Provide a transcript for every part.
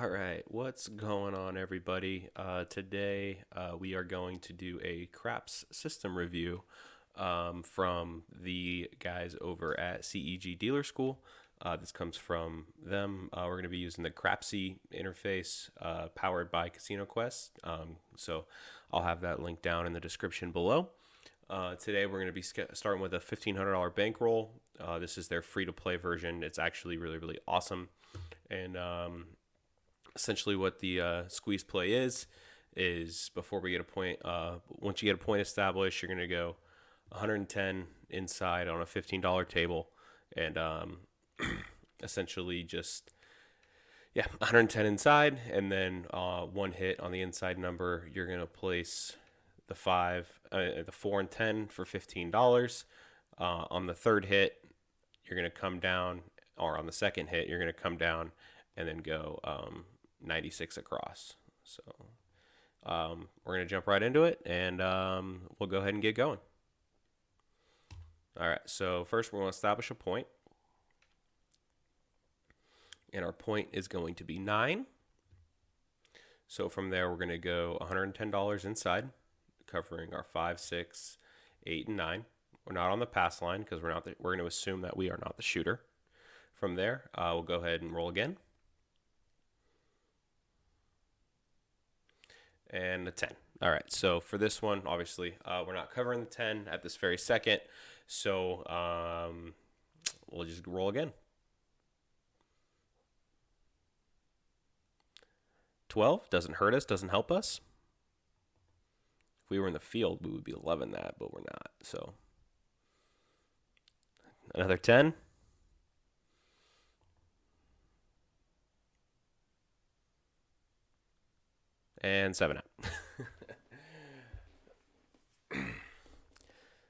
All right, what's going on, everybody? Today we are going to do a craps system review from the guys over at CEG Dealer School. This comes from them. We're going to be using the Crapsy interface powered by Casino Quest. So I'll have that link down in the description below. Today we're going to be starting with a $1,500 bankroll. This is their free-to-play version. It's actually really, really awesome. And essentially what the squeeze play is before we get a point, once you get a point established, you're going to go 110 inside on a $15 table, and essentially just 110 inside, and then one hit on the inside number. You're going to place the 4 and 10 for $15. On the third hit, you're going to come down, or on the second hit, you're going to come down and then go 96 across. So we're going to jump right into it, and we'll go ahead and get going. All right, so first we're going to establish a point. And our point is going to be 9. So from there, we're going to go $110 inside, covering our 5, 6, 8, and 9. We're not on the pass line because we're going to assume that we are not the shooter. From there, we'll go ahead and roll again. And a 10. All right, so for this one, obviously, we're not covering the 10 at this very second. So we'll just roll again. 12 doesn't hurt us, doesn't help us. If we were in the field, we would be loving that, but we're not. So another 10. And 7 out.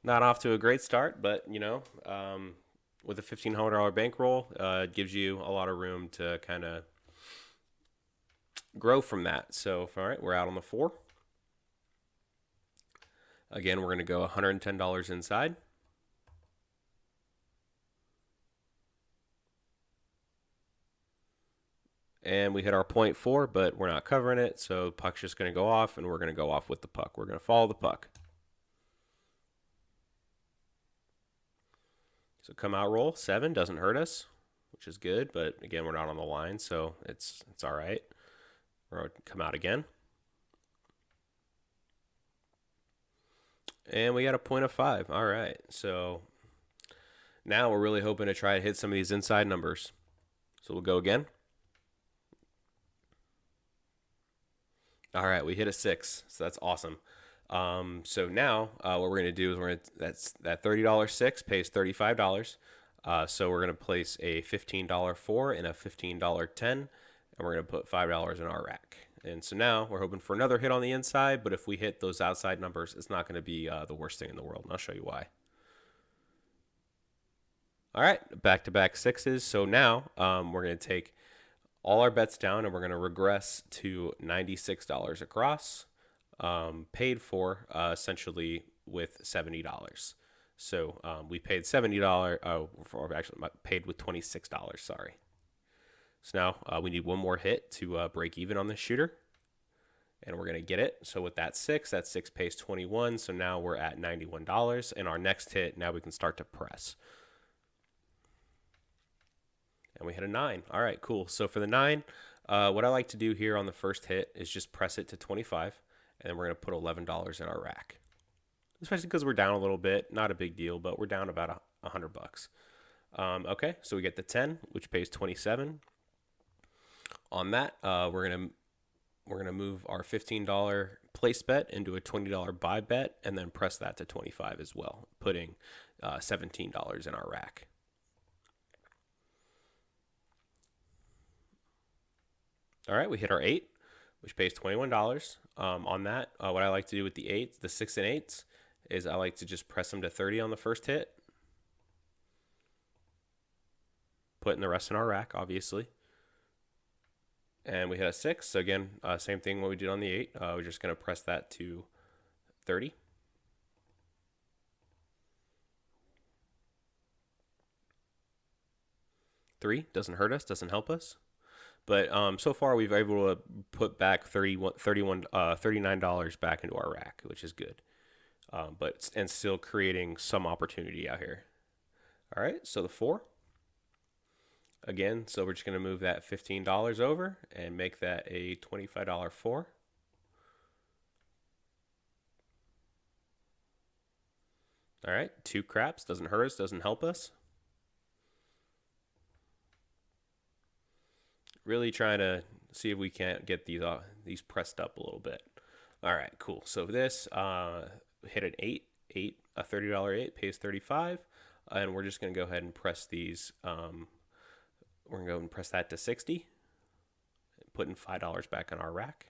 Not off to a great start, but, with a $1,500 bankroll, it gives you a lot of room to kind of grow from that. So, all right, we're out on the 4. Again, we're going to go $110 inside. And we hit our point 4, but we're not covering it, so puck's just going to go off, and we're going to go off with the puck. We're going to follow the puck. So come out roll, 7 doesn't hurt us, which is good, but again, we're not on the line, so it's all right. We're going to come out again. And we got a point of 5. All right, so now we're really hoping to try to hit some of these inside numbers. So we'll go again. All right, we hit a 6, so that's awesome. So now what we're going to do is that's that $30 6 pays $35. So we're going to place a $15 4 and a $15 10, and we're going to put $5 in our rack. And so now we're hoping for another hit on the inside, but if we hit those outside numbers, it's not going to be the worst thing in the world, and I'll show you why. All right, back-to-back 6s. So now we're going to take all our bets down, and we're going to regress to $96 across, paid for essentially with $70. So we paid $70. Actually, paid with $26. Sorry. So now we need one more hit to break even on this shooter, and we're going to get it. So with that 6 pays 21. So now we're at $91. And our next hit, now we can start to press. And we hit a 9. All right, cool. So for the 9, what I like to do here on the first hit is just press it to 25, and then we're going to put $11 in our rack. Especially because we're down a little bit. Not a big deal, but we're down about $100. Okay, so we get the 10, which pays 27. On that, we're gonna move our $15 place bet into a $20 buy bet, and then press that to 25 as well, putting $17 in our rack. All right, we hit our 8, which pays $21. On that, what I like to do with the 8s, the 6 and 8s, is I like to just press them to 30 on the first hit, putting the rest in our rack, obviously. And we hit a 6. So again, same thing what we did on the 8. We're just going to press that to 30. 3 doesn't hurt us, doesn't help us. But so far, we've been able to put back $39 back into our rack, which is good. But and still creating some opportunity out here. All right, so the 4. Again, so we're just going to move that $15 over and make that a $25 4. All right, 2 craps, doesn't hurt us, doesn't help us. Really trying to see if we can't get these pressed up a little bit. All right, cool. So this hit an 8, a $30 8 pays 35, and we're just gonna go ahead and press these. We're gonna go and press that to 60, putting $5 back on our rack,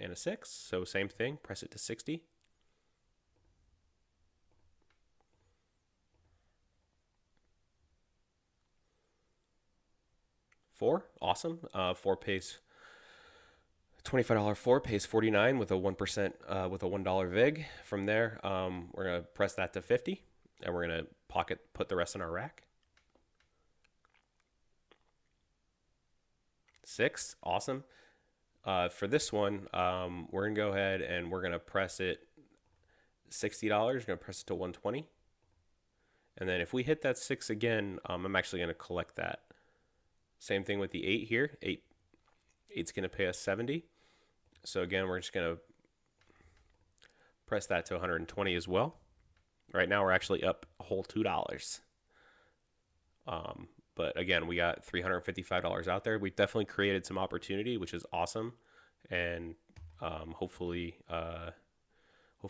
and a 6. So same thing, press it to 60. Four, awesome. 4 pays $25 4 pays 49 with a 1% with a $1 vig. From there, we're gonna press that to 50, and we're gonna put the rest in our rack. 6, awesome. For this one, we're gonna go ahead and we're gonna press it $60. We're gonna press it to 120, and then if we hit that 6 again, I'm actually gonna collect that. Same thing with the 8 here. 8's gonna pay us 70. So again, we're just gonna press that to 120 as well. Right now, we're actually up a whole $2. But again, we got $355 out there. We've definitely created some opportunity, which is awesome, and hopefully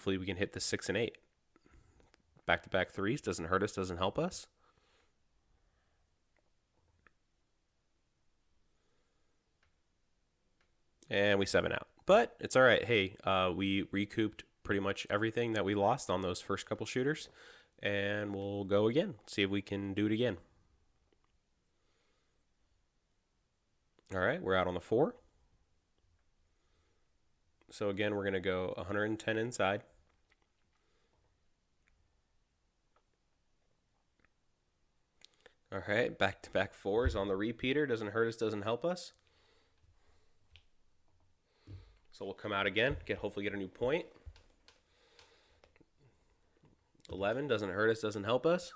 we can hit the 6 and 8. Back-to-back 3s doesn't hurt us, doesn't help us. And we 7 out. But it's all right. Hey, we recouped pretty much everything that we lost on those first couple shooters. And we'll go again. See if we can do it again. All right, we're out on the 4. So again, we're going to go 110 inside. All right, back-to-back 4s on the repeater. Doesn't hurt us, doesn't help us. So we'll come out again, hopefully get a new point. 11 doesn't hurt us, doesn't help us.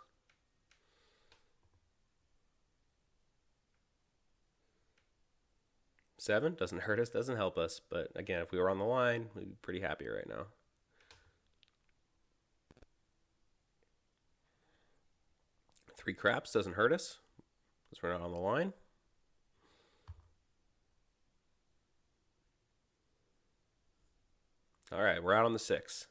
7 doesn't hurt us, doesn't help us. But again, if we were on the line, we'd be pretty happy right now. 3 craps doesn't hurt us because we're not on the line. All right, we're out on the 6.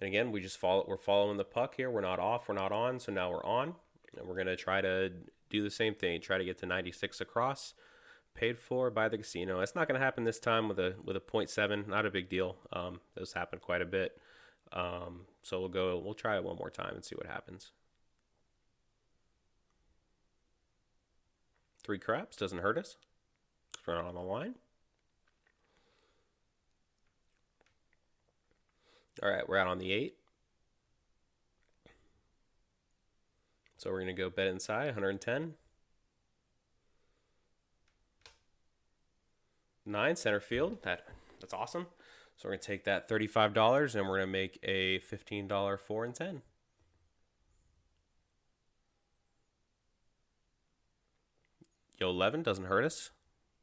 And again, we're following the puck here. We're not off, we're not on, so now we're on. And we're going to try to do the same thing, try to get to 96 across. Paid for by the casino. It's not going to happen this time with a 0.7, not a big deal. Those happen quite a bit. So we'll try it one more time and see what happens. 3 craps doesn't hurt us. We're not on the line. All right, we're out on the 8. So we're going to go bet inside, 110. 9 center field. That's awesome. So we're going to take that $35 and we're going to make a $15 4 and 10. Yo, 11 doesn't hurt us.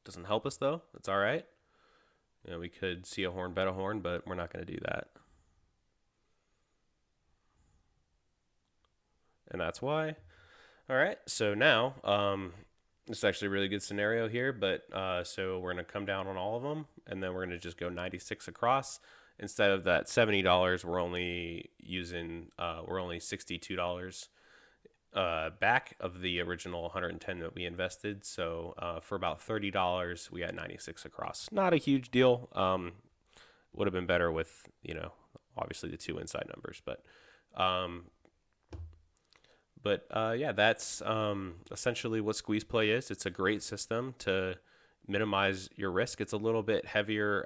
Doesn't help us though. That's all right. You know, we could see a horn, bet a horn, but we're not going to do that. And that's why. All right, so now this is actually a really good scenario here, but so we're going to come down on all of them, and then we're going to just go 96 across. Instead of that $70, we're only $62 back of the original 110 that we invested. So for about $30, we got 96 across. Not a huge deal. Would have been better with, obviously the 2 inside numbers, but yeah, that's essentially what squeeze play is. It's a great system to minimize your risk. It's a little bit heavier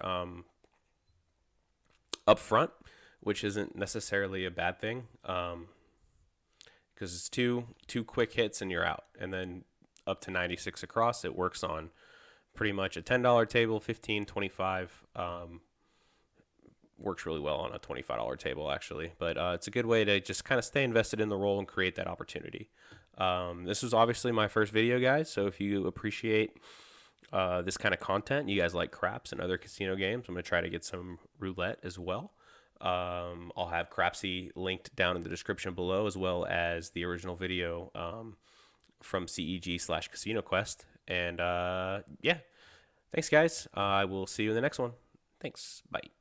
up front, which isn't necessarily a bad thing, because it's two quick hits and you're out. And then up to 96 across. It works on pretty much a $10 table, 15, 25. Works really well on a $25 table, actually. But it's a good way to just kind of stay invested in the role and create that opportunity. This was obviously my first video, guys. So if you appreciate this kind of content, you guys like craps and other casino games, I'm going to try to get some roulette as well. I'll have Crapsy linked down in the description below, as well as the original video from CEG/Casino Quest. And yeah, thanks, guys. I will see you in the next one. Thanks. Bye.